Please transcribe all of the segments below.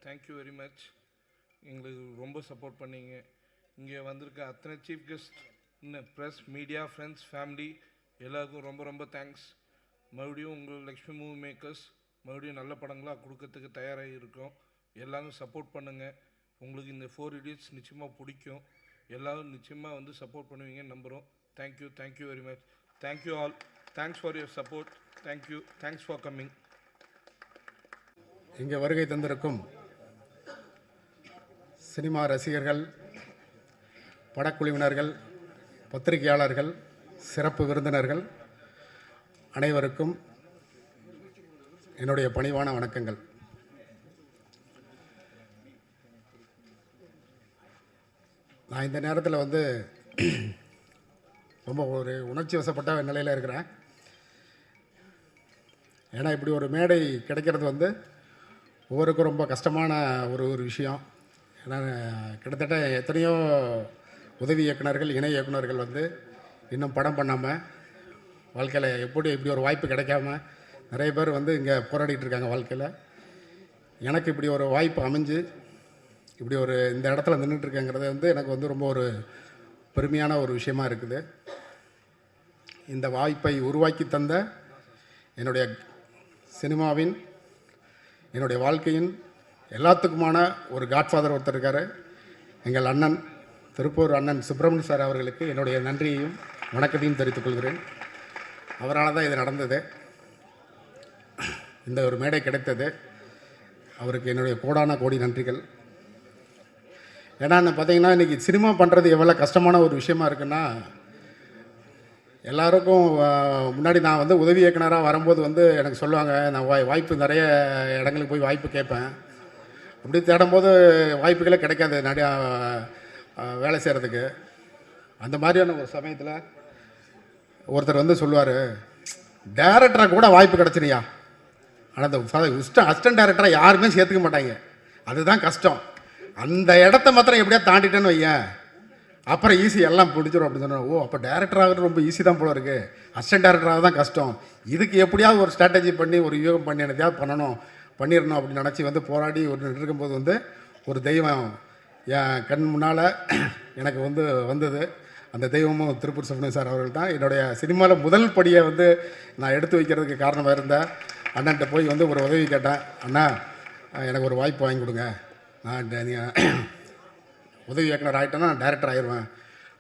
Thank you very much. எங்களுக்கு ரொம்ப support பண்ணீங்க. இங்கே வந்திருக்க அத்தனை சீஃப் கெஸ்ட், இன்னும் ப்ரெஸ், மீடியா, ஃப்ரெண்ட்ஸ், ஃபேமிலி எல்லாருக்கும் ரொம்ப ரொம்ப தேங்க்ஸ். மறுபடியும் உங்கள் லக்ஷ்மி மூவி மேக்கர்ஸ் மறுபடியும் நல்ல படங்களாக கொடுக்கறதுக்கு தயாராக இருக்கோம். எல்லோரும் சப்போர்ட் பண்ணுங்கள். உங்களுக்கு இந்த 4 இடியட்ஸ் நிச்சயமாக பிடிக்கும். எல்லோரும் நிச்சயமாக வந்து சப்போர்ட் பண்ணுவீங்கன்னு நம்புகிறோம். Thank you very much. Thank you all. Thanks for your support. Thanks for coming. இங்கே வருகை தந்திருக்கும் சினிமா ரசிகர்கள், படக்குழுவினர்கள், பத்திரிகையாளர்கள், சிறப்பு விருந்தினர்கள் அனைவருக்கும் என்னுடைய பணிவான வணக்கங்கள். நான் இந்த நேரத்தில் வந்து ரொம்ப ஒரு உணர்ச்சி வசப்பட்ட நிலையில் இருக்கிறேன். ஏன்னா இப்படி ஒரு மேடை கிடைக்கிறது வந்து ஒவ்வொருக்கும் ரொம்ப கஷ்டமான ஒரு விஷயம். ஏன்னா கிட்டத்தட்ட எத்தனையோ உதவி இயக்குநர்கள், இணை இயக்குநர்கள் வந்து இன்னும் படம் பண்ணாமல் வாழ்க்கையில் இப்படி ஒரு வாய்ப்பு கிடைக்காம நிறைய பேர் வந்து இங்கே போராடிட்டு இருக்காங்க வாழ்க்கையில். எனக்கு இப்படி ஒரு வாய்ப்பு அமைஞ்சு இப்படி ஒரு இந்த இடத்துல நின்றுட்டுருக்கேங்கிறது வந்து எனக்கு வந்து ரொம்ப ஒரு பெருமையான ஒரு விஷயமா இருக்குது. இந்த வாய்ப்பை உருவாக்கி தந்த என்னுடைய சினிமாவின், என்னுடைய வாழ்க்கையின் எல்லாத்துக்குமான ஒரு காட்ஃபாதர் ஒருத்தர் இருக்கார். எங்கள் அண்ணன், திருப்பூர் அண்ணன் சுப்பிரமணிய சார் அவர்களுக்கு என்னுடைய நன்றியையும் வணக்கத்தையும் தெரிவித்துக் கொள்கிறேன். அவரால் தான் இது நடந்தது, இந்த ஒரு மேடை கிடைத்தது. அவருக்கு என்னுடைய கோடான கோடி நன்றிகள். ஏன்னா பார்த்தீங்கன்னா இன்றைக்கி சினிமா பண்ணுறது எவ்வளோ கஷ்டமான ஒரு விஷயமா இருக்குன்னா, எல்லாருக்கும் முன்னாடி நான் வந்து உதவி இயக்குனராக வரும்போது வந்து எனக்கு சொல்லுவாங்க, நான் வாய்ப்பு நிறைய இடங்களுக்கு போய் வாய்ப்பு கேட்பேன். அப்படி தேடும்போது வாய்ப்புகளே கிடைக்காது நிறையா வேலை செய்கிறதுக்கு. அந்த மாதிரியான ஒரு சமயத்தில் ஒருத்தர் வந்து சொல்லுவார், டைரக்டராக கூட வாய்ப்பு கிடச்சினியா, ஆனால் அந்த அசிஸ்டன்ட் டைரக்டராக யாருமே சேர்த்துக்க மாட்டாங்க, அதுதான் கஷ்டம். அந்த இடத்த மாத்திரம் எப்படியா தாண்டிட்டேன்னு வையேன், அப்புறம் ஈஸி எல்லாம் பிடிச்சிடும் அப்படின்னு சொன்னேன். ஓ, அப்போ டேரக்டர் ஆகிறது ரொம்ப ஈஸி தான் போல இருக்குது, அசிஸ்டன்ட் டேரக்டராக தான் கஷ்டம். இதுக்கு எப்படியாவது ஒரு ஸ்ட்ராட்டஜி பண்ணி ஒரு யூகம் பண்ணி என்னத்தையாவது பண்ணிடணும் அப்படின்னு நினச்சி வந்து போராடி ஒரு இருக்கும்போது வந்து ஒரு தெய்வம் என் கண் முன்னால் எனக்கு வந்து வந்தது. அந்த தெய்வமும் திருப்பூர் சுப்பிரமணிய சார் அவர்கள் தான். என்னுடைய சினிமாவில் முதல் படியை வந்து நான் எடுத்து வைக்கிறதுக்கு காரணமாக இருந்தேன். அண்ணன்ட்ட போய் வந்து ஒரு உதவி கேட்டேன், அண்ணா எனக்கு ஒரு வாய்ப்பு வாங்கி கொடுங்க, நான் உதவி இயக்குனர் ஆகிட்டேன்னா நான் டைரக்டர் ஆயிடுவேன்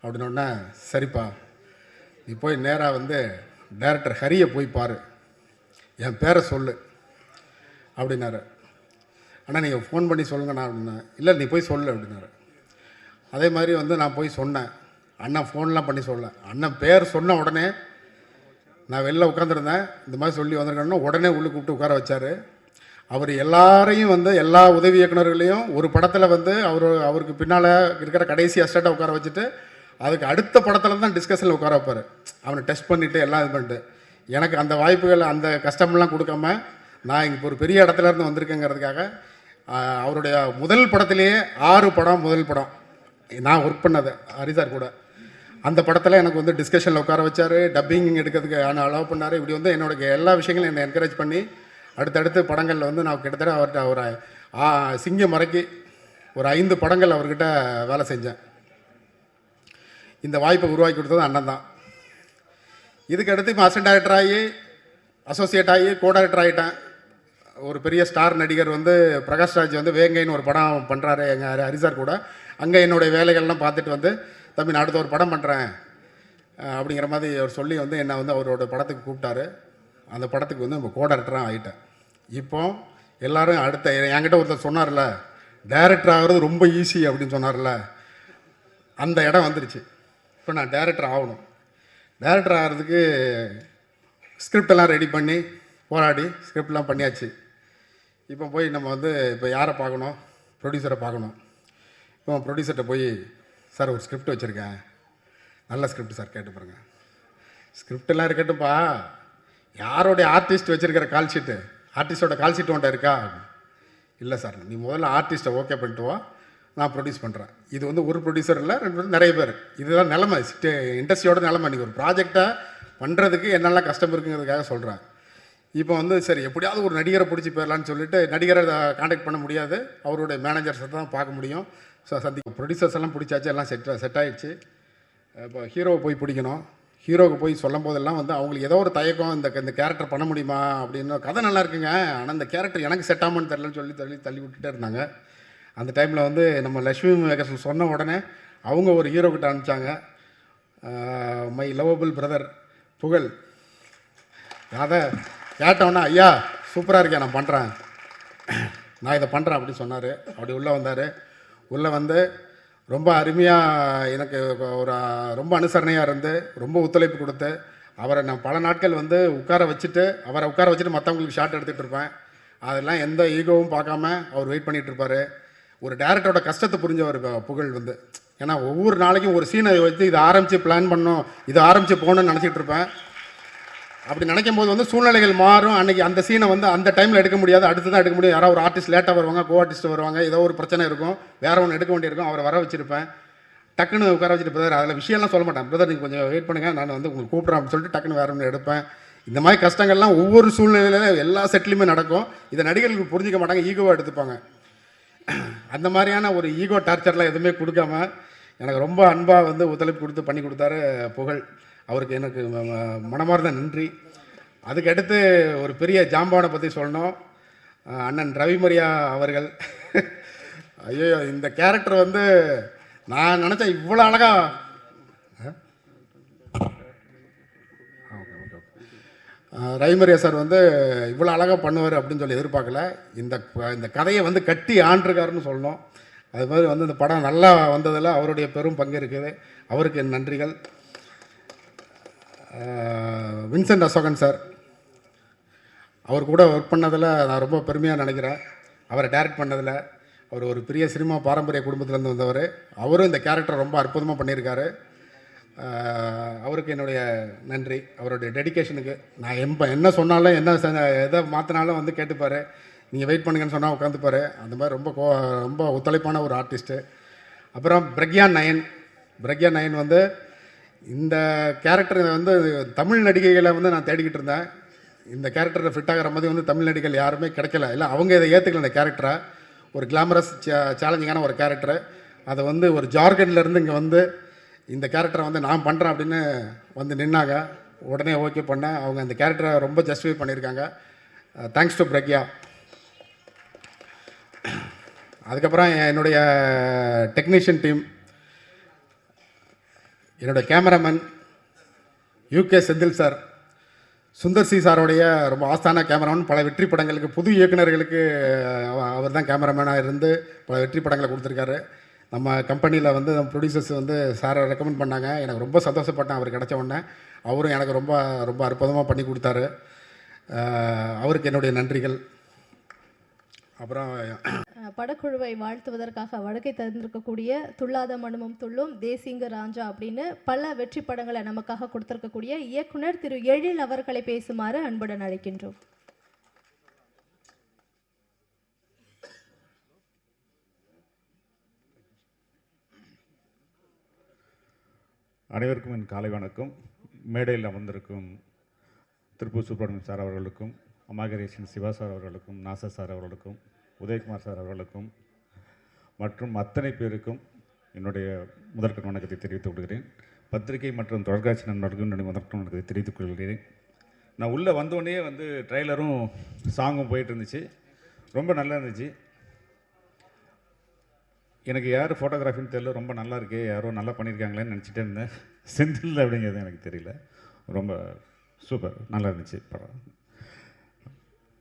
அப்படின்னோடனே, சரிப்பா நீ போய் நேராக வந்து டைரக்டர் ஹரியை போய் பாரு, என் பேரை சொல்லு அப்படின்னாரு. அண்ணா நீங்கள் ஃபோன் பண்ணி சொல்லுங்கண்ணா அப்படின்னா. இல்லை நீ போய் சொல்லு அப்படின்னாரு. அதே மாதிரி வந்து நான் போய் சொன்னேன். அண்ணா ஃபோன்லாம் பண்ணி சொல்ல, அண்ணன் பேர் சொன்ன உடனே நான் வெளில உட்காந்துருந்தேன், இந்த மாதிரி சொல்லி வந்திருக்கேன்னா உடனே உள்ளே கூப்பிட்டு உட்கார வச்சார். அவர் எல்லாரையும் வந்து எல்லா உதவி இயக்குநர்களையும் ஒரு படத்தில் வந்து அவருக்கு பின்னால் இருக்கிற கடைசி அஸ்டண்ட்டாக உட்கார வச்சுட்டு அதுக்கு அடுத்த படத்தில் தான் டிஸ்கஷனில் உட்கார வைப்பார். அவனை டெஸ்ட் பண்ணிவிட்டு எல்லாம் இது பண்ணிட்டு, எனக்கு அந்த வாய்ப்புகள் அந்த கஷ்டமெல்லாம் கொடுக்காம நான் இங்கே ஒரு பெரிய இடத்துல இருந்து வந்திருக்கேங்கிறதுக்காக அவருடைய முதல் படத்திலேயே 6 படம் முதல் படம் நான் ஒர்க் பண்ணது ஹரிசார் கூட. அந்த படத்தில் எனக்கு வந்து டிஸ்கஷனில் உட்கார வச்சார், டப்பிங் எடுக்கிறதுக்கு அலோவ் பண்ணார். இப்படி வந்து என்னோட எல்லா விஷயங்களும் என்னை என்கரேஜ் பண்ணி அடுத்தடுத்து படங்களில் வந்து நான் கிட்டத்தட்ட அவர்கிட்ட ஒரு சிங்கம் மறைக்கி ஒரு 5 படங்கள் அவர்கிட்ட வேலை செஞ்சேன். இந்த வாய்ப்பை உருவாக்கி கொடுத்தது அண்ணன் தான். இதுக்கு அடுத்து இப்போ அசிஸ்டன்ட் டைரக்டர் ஆகி அசோசியேட் ஆகி கோ டைரக்டர் ஆகிட்டேன். ஒரு பெரிய ஸ்டார் நடிகர் வந்து பிரகாஷ்ராஜ் வந்து வேங்கைன்னு ஒரு படம் பண்ணுறாரு எங்கள் ஹரிசார் கூட. அங்கே என்னுடைய வேலைகள்லாம் பார்த்துட்டு வந்து, தம்பி நான் அடுத்த ஒரு படம் பண்ணுறேன் அப்படிங்கிற மாதிரி அவர் சொல்லி வந்து என்னை வந்து அவரோட படத்துக்கு கூப்பிட்டாரு. அந்த படத்துக்கு வந்து நம்ம கோ டைரக்டராக ஆகிட்டேன். இப்போ எல்லோரும் அடுத்த என்கிட்ட ஒருத்தர் சொன்னார்ல, டைரக்டர் ஆகிறது ரொம்ப ஈஸி அப்படின்னு சொன்னார்ல, அந்த இடம் வந்துருச்சு. இப்போ நான் டைரக்டர் ஆகணும். டைரக்டர் ஆகிறதுக்கு ஸ்கிரிப்டெல்லாம் ரெடி பண்ணி போராடி ஸ்கிரிப்ட்லாம் பண்ணியாச்சு. இப்போ போய் நம்ம வந்து இப்போ யாரை பார்க்கணும், ப்ரொடியூசரை பார்க்கணும். இப்போ ப்ரொடியூசர்கிட்ட போய், சார் ஒரு ஸ்கிரிப்ட் வச்சுருக்கேன், நல்ல ஸ்கிரிப்ட் சார் கேட்டு பாருங்கள். ஸ்கிரிப்டெல்லாம் இருக்கட்டும்ப்பா, யாரோடைய ஆர்டிஸ்ட் வச்சுருக்கிற கால் ஷீட்டு, ஆர்டிஸ்டோட கால் ஷீட் உன்ட்ட இருக்கா? இல்லை சார், நீ முதல்ல ஆர்டிஸ்ட்டை ஓகே பண்ணிட்டு வா, நான் ப்ரொடியூஸ் பண்ணுறேன். இது வந்து ஒரு ப்ரொடியூசர் இல்லை, 2 பேர், நிறைய பேர். இதுதான் நிலமை, இண்டஸ்ட்ரியோட நிலமை. இன்றைக்கி ஒரு ப்ராஜெக்டை பண்ணுறதுக்கு என்னெல்லாம் கஷ்டம் இருக்குங்கிறதுக்காக சொல்கிறேன். இப்போ வந்து சரி எப்படியாவது ஒரு நடிகரை பிடிச்சி போயிடலான்னு சொல்லிட்டு நடிகரை காண்டாக்ட் பண்ண முடியாது, அவருடைய மேனேஜர்ஸை தான் பார்க்க முடியும். ஸோ சந்திக்கும் ப்ரொடியூசர்ஸ் எல்லாம் பிடிச்சாச்சு, எல்லாம் செட் ஆகிடுச்சு. இப்போ ஹீரோவை போய் பிடிக்கணும். ஹீரோவுக்கு போய் சொல்லும் போதெல்லாம் வந்து அவங்களுக்கு ஏதோ ஒரு தயக்கம், இந்த கேரக்டர் பண்ண முடியுமா அப்படின்னு. கதை நல்லா இருக்குங்க, ஆனால் இந்த கேரக்டர் எனக்கு செட் ஆகும்னு தெரிலன்னு சொல்லி தள்ளி விட்டுட்டே இருந்தாங்க. அந்த டைமில் வந்து நம்ம லக்ஷ்மி மேகர்ஸ் சொன்ன உடனே அவங்க ஒரு ஹீரோ கிட்ட அனுப்பிச்சாங்க, மை லவபிள் பிரதர் புகழ். அதை கேட்டோன்னா ஐயா சூப்பராக இருக்கேன், நான் பண்ணுறேன், நான் இதை பண்ணுறேன் அப்படின்னு சொன்னார். அப்படி உள்ளே வந்தார். உள்ளே வந்து ரொம்ப அருமையாக எனக்கு ஒரு ரொம்ப அனுசரணையாக இருந்து ரொம்ப ஒத்துழைப்பு கொடுத்து அவரை நான் பல நாட்கள் வந்து உட்கார வச்சுட்டு மற்றவங்களுக்கு ஷாட் எடுத்துகிட்டு இருப்பேன். அதெல்லாம் எந்த ஈகோவும் பார்க்காம அவர் வெயிட் பண்ணிகிட்டு இருப்பார். ஒரு டேரக்டரோட கஷ்டத்தை புரிஞ்சவர் புகழ் வந்து. ஏன்னா ஒவ்வொரு நாளைக்கும் ஒரு சீனை வச்சு இதை ஆரம்பித்து பிளான் பண்ணோம், இதை ஆரம்பித்து போகணுன்னு நினச்சிட்டு இருப்பேன். அப்படி நினைக்கும் போது வந்து சூழ்நிலைகள் மாறும். அன்றைக்கி அந்த சீனை வந்து அந்த டைமில் எடுக்க முடியாது, அடுத்து தான் எடுக்க முடியும். யாராவது ஒரு ஆர்டிஸ்ட் லேட்டாக வருவாங்க, கோ ஆர்டிஸ்ட் வருவாங்க, ஏதோ ஒரு பிரச்சனை இருக்கும், வேறு ஒன்று எடுக்க வேண்டியிருக்கும். அவரை வர வச்சுருப்பேன். டக்குன்னு உட்கார வச்சுட்டு பிரதர் அதில் விஷயம்லாம் சொல்ல மாட்டேன், பிரதர் நீங்கள் கொஞ்சம் வெயிட் பண்ணுங்கள், நான் வந்து உங்களுக்கு கூப்பிட்றேன் அப்படின்னு சொல்லிட்டு டக்குன்னு வேறு ஒன்று எடுப்பேன். இந்த மாதிரி கஷ்டங்கள்லாம் ஒவ்வொரு சூழ்நிலையில் எல்லா செட்டிலுமே நடக்கும். இதை நடிகர்களுக்கு புரிஞ்சிக்க மாட்டாங்க, ஈகோவாக எடுத்துப்பாங்க. அந்த மாதிரியான ஒரு ஈகோ டார்ச்சர்லாம் எதுவுமே கொடுக்காம எனக்கு ரொம்ப அன்பாக வந்து ஒத்துழைப்பு கொடுத்து பண்ணி கொடுத்தாரு புகழ். அவருக்கு எனக்கு மனமார்ந்த நன்றி. அதுக்கடுத்து ஒரு பெரிய ஜாம்பானை பற்றி சொல்லணும், அண்ணன் ரவிமரியா அவர்கள். ஐயோ இந்த கேரக்டர் வந்து நான் நினச்சேன் இவ்வளோ அழகா ரவிமரியா சார் வந்து இவ்வளோ அழகாக பண்ணுவார் அப்படின்னு சொல்லி எதிர்பார்க்கல. இந்த கதையை வந்து கட்டி ஆண்டிருக்காருன்னு சொல்லணும். அது மாதிரி வந்து இந்த படம் நல்லா வந்ததில் அவருடைய பெரும் பங்கு இருக்குது. அவருக்கு என் நன்றிகள். வின்சென்ட் அசோகன் சார், அவர் கூட ஒர்க் பண்ணதில் நான் ரொம்ப பெருமையாக நினைக்கிறேன். அவரை டைரக்ட் பண்ணதில். அவர் ஒரு பெரிய சினிமா பாரம்பரிய குடும்பத்திலேருந்து வந்தவர். அவரும் இந்த கேரக்டர் ரொம்ப அற்புதமாக பண்ணியிருக்காரு. அவருக்கு என்னுடைய நன்றி. அவருடைய டெடிக்கேஷனுக்கு நான் என்ன சொன்னாலும் எதை மாற்றினாலும் வந்து கேட்டுப்பார். நீங்கள் வெயிட் பண்ணுங்கன்னு சொன்னால் உட்காந்துப்பார். அந்த மாதிரி ரொம்ப ஒத்துழைப்பான ஒரு ஆர்டிஸ்ட்டு. அப்புறம் பிரக்யா நயன் வந்து இந்த கேரக்டர் வந்து தமிழ் நடிகைகளை வந்து நான் தேடிக்கிட்டு இருந்தேன். இந்த கேரக்டரில் ஃபிட் ஆகிற மாதிரி வந்து தமிழ் நடிகைகள் யாருமே கிடைக்கல. இல்லை அவங்க இதை ஏற்றுக்கல. இந்த கேரக்டரை ஒரு கிளாமரஸ் சேலஞ்சிங்கான ஒரு கேரக்டரு, அதை வந்து ஒரு ஜார்க்கண்ட்லேருந்து இங்கே வந்து இந்த கேரக்டரை வந்து நான் பண்ணுறேன் அப்படின்னு வந்து நின்னாங்க. உடனே ஓகே பண்ணேன். அவங்க அந்த கேரக்டரை ரொம்ப ஜஸ்டிஃபை பண்ணியிருக்காங்க. Thanks to Pragya. அதுக்கப்புறம் என்னுடைய டெக்னீஷியன் டீம், என்னுடைய cameraman UK Senthil sir, Sundar C சாரோடைய ரொம்ப ஆஸ்தான கேமராமேன். பல வெற்றி படங்களுக்கு புது இயக்குநர்களுக்கு அவர் தான் கேமராமேனாக இருந்து பல வெற்றி படங்களை கொடுத்துருக்காரு. நம்ம கம்பெனியில் வந்து நம்ம ப்ரொடியூசர்ஸ் வந்து சாரை ரெக்கமெண்ட் பண்ணாங்க. எனக்கு ரொம்ப சந்தோஷப்பட்டேன் அவர் கிடச்ச உடனே. அவரும் எனக்கு ரொம்ப ரொம்ப அற்புதமாக பண்ணி கொடுத்தாரு. அவருக்கு என்னுடைய நன்றிகள். அப்புறம் படக்குழுவை வாழ்த்துவதற்காக வடக்கை தந்திருக்கக்கூடிய துள்ளாத மனமும் துள்ளும், தேசிங்க ராஜா அப்படின்னு பல வெற்றி படங்களை நமக்காக கொடுத்திருக்கக்கூடிய இயக்குனர் திரு எழில் அவர்களை பேசுமாறு அன்புடன் அழைக்கின்றோம். அனைவருக்கும் என் காலை வணக்கம். மேடையில் அமர்ந்திருக்கும் திருப்பூர் சுப்பிரமணியம் சார் அவர்களுக்கும், அமாகரேஷன் சிவா சார் அவர்களுக்கும், நாசர் சார் அவர்களுக்கும், உதயகுமார் சார் அவர்களுக்கும் மற்றும் அத்தனை பேருக்கும் என்னுடைய முதற்கண் வணக்கத்தை தெரிவித்துக் கொள்கிறேன். பத்திரிகை மற்றும் தொலைக்காட்சி நண்பர்களுக்கும் என்னுடைய முதற்கண் வணக்கத்தை தெரிவித்துக் கொள்கிறேன். நான் உள்ளே வந்தோடனே வந்து ட்ரெய்லரும் சாங்கும் போயிட்டு இருந்துச்சு, ரொம்ப நல்லா இருந்துச்சு. எனக்கு யார் ஃபோட்டோகிராஃபின்னு தெரியல, ரொம்ப நல்லா இருக்கே, யாரோ நல்லா பண்ணியிருக்காங்களேன்னு நினச்சிட்டே இருந்தேன். செந்தில் அப்படிங்கிறது எனக்கு தெரியல. ரொம்ப சூப்பர், நல்லா இருந்துச்சு படம்.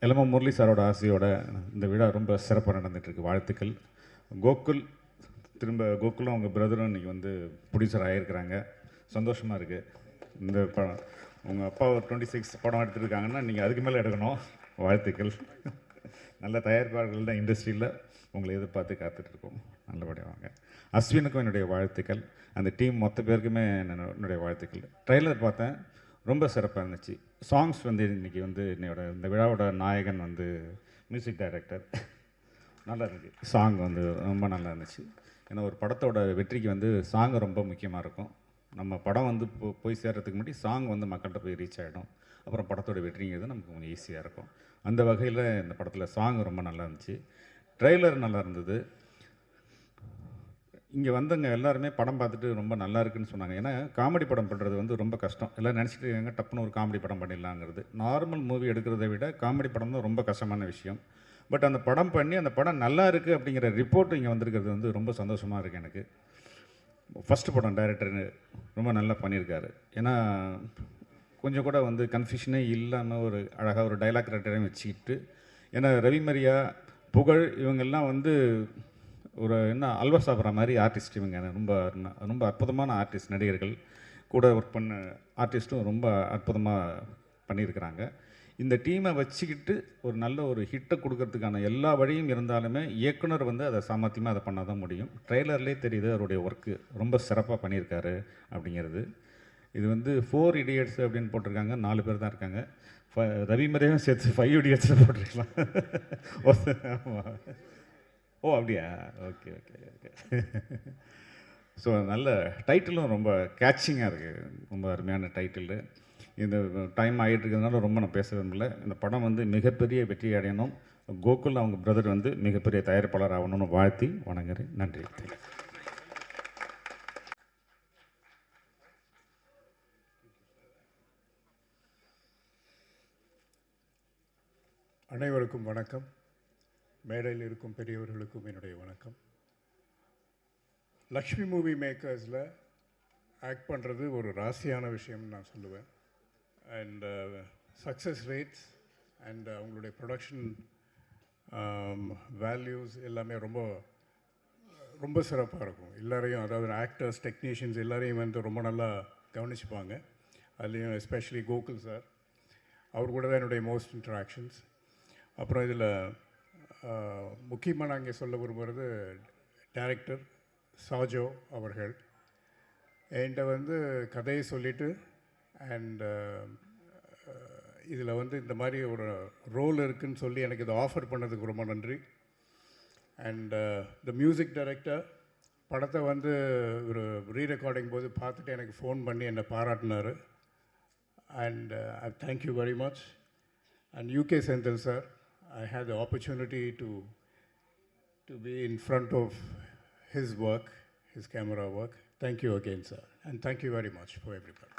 எல்லாமே முரளி சாரோட ஆசையோட இந்த விழா ரொம்ப சிறப்பாக நடந்துகிட்ருக்கு. வாழ்த்துக்கள். கோகுலும் அவங்க பிரதரும் இன்றைக்கி வந்து ப்ரொடியூசர் ஆகியிருக்கிறாங்க. சந்தோஷமாக இருக்குது. இந்த படம் உங்கள் அப்பா ஒரு 26 படம் எடுத்துருக்காங்கன்னா நீங்கள் அதுக்கு மேலே எடுக்கணும். வாழ்த்துக்கள். நல்ல தயாரிப்பாளர்கள் தான் இண்டஸ்ட்ரியில் உங்களை எதிர்பார்த்து காத்துட்ருக்கோம். நல்லபடியாக வாங்க. அஸ்வினுக்கும் என்னுடைய வாழ்த்துக்கள். அந்த டீம் மொத்த பேருக்குமே என்னுடைய வாழ்த்துக்கள். ட்ரெய்லர் பார்த்தேன், ரொம்ப சிறப்பாக இருந்துச்சு. சாங்ஸ் வந்து இன்றைக்கி வந்து இந்த விழாவோட நாயகன் வந்து மியூசிக் டைரக்டர், நல்லா இருந்துச்சு. சாங் வந்து ரொம்ப நல்லா இருந்துச்சு. ஏன்னா ஒரு படத்தோட வெற்றிக்கு வந்து சாங் ரொம்ப முக்கியமாக இருக்கும். நம்ம படம் வந்து போய் சேர்கிறதுக்கு முன்னாடி சாங் வந்து மக்கள்கிட்ட போய் ரீச் ஆகிடும். அப்புறம் படத்தோட வெற்றிங்கிறது நமக்கு கொஞ்சம் ஈஸியாக இருக்கும். அந்த வகையில் இந்த படத்தில் சாங் ரொம்ப நல்லா இருந்துச்சு. ட்ரெய்லர் நல்லா இருந்தது. இங்கே வந்தவங்க எல்லாருமே படம் பார்த்துட்டு ரொம்ப நல்லா இருக்குன்னு சொன்னாங்க. ஏன்னா காமெடி படம் பண்ணுறது வந்து ரொம்ப கஷ்டம். எல்லாம் நினச்சிட்டு இருக்காங்க டப்புன்னு ஒரு காமெடி படம் பண்ணிடலாங்கிறது. நார்மல் மூவி எடுக்கிறத விட காமெடி படம் தான் ரொம்ப கஷ்டமான விஷயம். பட் அந்த படம் பண்ணி அந்த படம் நல்லா இருக்குது அப்படிங்கிற ரிப்போர்ட் இங்கே வந்திருக்கிறது வந்து ரொம்ப சந்தோஷமாக இருக்குது எனக்கு. ஃபஸ்ட்டு படம் டைரக்டர் ரொம்ப நல்லா பண்ணியிருக்காரு. ஏன்னா கொஞ்சம் கூட வந்து கன்ஃபியூஷனே இல்லாமல் ஒரு அழகாக ஒரு டைலாக் ரைட்டரையும் வச்சுக்கிட்டு, ஏன்னா ரவிமரியா, புகழ் இவங்கெல்லாம் வந்து ஒரு என்ன அல்வா சாப்பிட்ற மாதிரி ஆர்டிஸ்ட் இவங்க. ரொம்ப ரொம்ப அற்புதமான ஆர்டிஸ்ட், நடிகர்கள் கூட ஒர்க் பண்ண ஆர்டிஸ்ட்டும் ரொம்ப அற்புதமாக பண்ணியிருக்கிறாங்க. இந்த டீமை வச்சுக்கிட்டு ஒரு நல்ல ஒரு ஹிட்டை கொடுக்கறதுக்கான எல்லா வழியும் இருந்தாலுமே இயக்குனர் வந்து அதை சாமர்த்தியமாக அதை பண்ணால் தான் முடியும். ட்ரெய்லர்லேயே தெரியுது அவருடைய ஒர்க்கு ரொம்ப சிறப்பாக பண்ணியிருக்காரு அப்படிங்கிறது. இது வந்து 4 இடியட்ஸ் அப்படின்னு போட்டிருக்காங்க, 4 பேர் தான் இருக்காங்க. ரவிமரியாவும் சேர்த்து 5 இடியட்ஸில் போட்டிருக்கலாம். ஆமாம். ஓ அப்படியா, ஓகே ஓகே ஓகே. ஸோ நல்ல டைட்டிலும் ரொம்ப கேட்சிங்காக இருக்குது, ரொம்ப அருமையான டைட்டிலு. இந்த டைம் ஆகிட்டு இருக்கிறதுனால ரொம்ப நான் பேச விரும்பல. இந்த படம் வந்து மிகப்பெரிய வெற்றி அடையணும். கோகுல் அவங்க பிரதர் வந்து மிகப்பெரிய தயாரிப்பாளர் ஆகணும்னு வாழ்த்தி வணங்குறேன். நன்றி. அனைவருக்கும் வணக்கம். மேடையில் இருக்கும் பெரியவர்களுக்கும் என்னுடைய வணக்கம். லக்ஷ்மி மூவி மேக்கர்ஸில் ஆக்ட் பண்ணுறது ஒரு ராசியான விஷயம்னு நான் சொல்லுவேன். அண்ட் சக்ஸஸ் ரேட்ஸ் அண்ட் அவங்களுடைய ப்ரொடக்ஷன் வேல்யூஸ் எல்லாமே ரொம்ப ரொம்ப சிறப்பாக இருக்கும். எல்லாரையும், அதாவது ஆக்டர்ஸ், டெக்னீஷியன்ஸ் எல்லாரையும் வந்து ரொம்ப நல்லா கவனிச்சுப்பாங்க. அதுலேயும் எஸ்பெஷலி கோகுல் சார், அவர் கூட தான் என்னுடைய மோஸ்ட் இன்ட்ராக்ஷன்ஸ். அப்புறம் இதில் முக்கியமாக நான் இங்கே சொல்ல விரும்புகிறது டைரக்டர் சாஜோ அவர்கள் என்கிட்ட வந்து கதையை சொல்லிவிட்டு அண்ட் இதில் வந்து இந்த மாதிரி ஒரு ரோல் இருக்குதுன்னு சொல்லி எனக்கு இதை ஆஃபர் பண்ணதுக்கு ரொம்ப நன்றி. அண்ட் த மியூசிக் டைரக்டர் படத்தை வந்து ஒரு ரீரெக்கார்டிங் போது பார்த்துட்டு எனக்கு ஃபோன் பண்ணி என்னை பாராட்டினார். And I thank you very much. And UK Senthil sir, I had the opportunity to be in front of his work, his camera work. Thank you again, sir. And thank you very much for everybody.